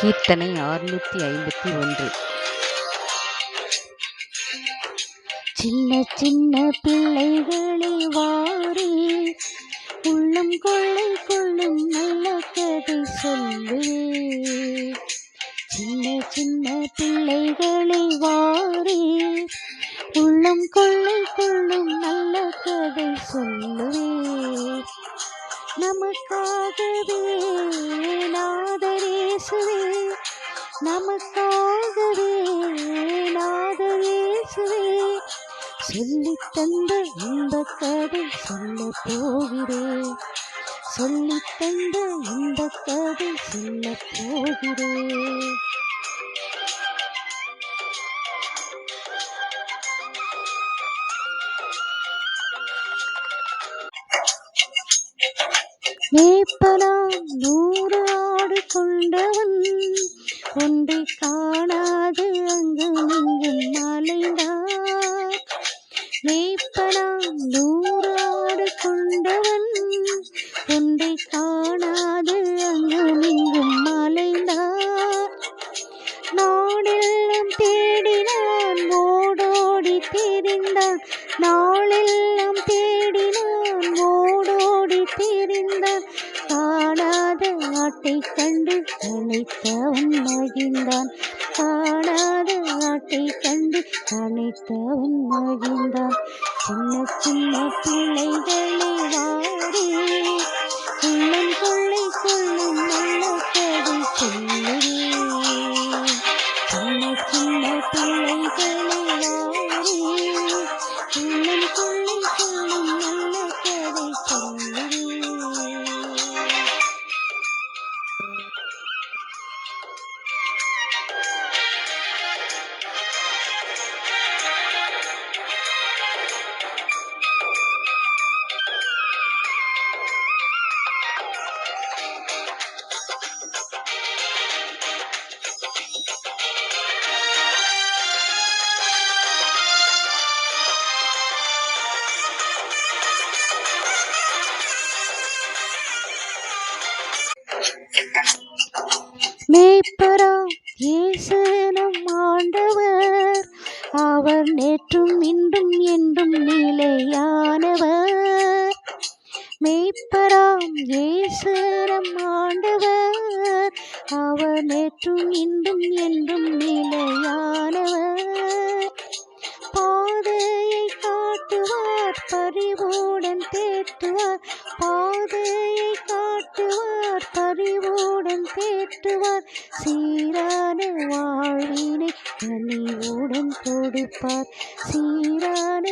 கீர்த்தனை 651. சின்ன சின்ன பிள்ளைகளை வாரி உள்ளம் கொள்ளை கொள்ளும் நல்ல கதை சொல்லுவே. சின்ன சின்ன பிள்ளைகளை வாரி உள்ளம் கொள்ளை கொள்ளும் நல்ல கதை சொல்லுவே. நமக்காகவே நாதரேசுவே, நமக்காகவே நாதரேசுவே சொல்லித் தந்த இந்த கதை சொல்ல போகிறேன், சொல்லித் தந்த இந்த கதை சொல்ல போகிறேன். மேய்ப்பனாம் 100 ஆடு கொண்டவன் ஒன்றை காணாது அங்கும் இங்கும் அலைந்தான். மேய்ப்பனாம் 100 ஆடு கொண்டவன் ஒன்றை காணாது அங்கும் இங்கும் அலைந்தான். நாடெல்லாம் தேடினான், ஓடோடி திரிந்தான், நாளெல்லாம் தேடினான், ஓடோடி திரிந்தான். காணாத ஆட்டை கண்டு களைத்தவன் மகிழ்ந்தான், காணாத ஆட்டை கண்டு களைத்தவன் மகிழ்ந்தான். சின்ன சின்ன பிள்ளைகளை வாரி உள்ளம் கொள்ளை கொள்ளும் நல்ல கதை சொல்லுவே. சின்ன சின்ன பிள்ளைகளை வாரி உள்ளம் கொள்ளை கொள்ளும் நல்ல கதை சொல்லுவே. மேய்ப்பராம் இயேசு நம் ஆண்டவர், அவர் நேற்றும் இன்றும் என்றும் நிலையானவர். மேய்ப்பராம் இயேசு நம் ஆண்டவர், அவர் நேற்றும் இன்றும் என்றும் நிலையானவர். பாதையை காட்டுவார், பரிவுடன் தேற்றுவார், பாதையை காட்டுவார், பரிவுடன் தேற்றுவார். சீரான வாழ்வினை கனிவுடன் கொடுப்பார், சீரான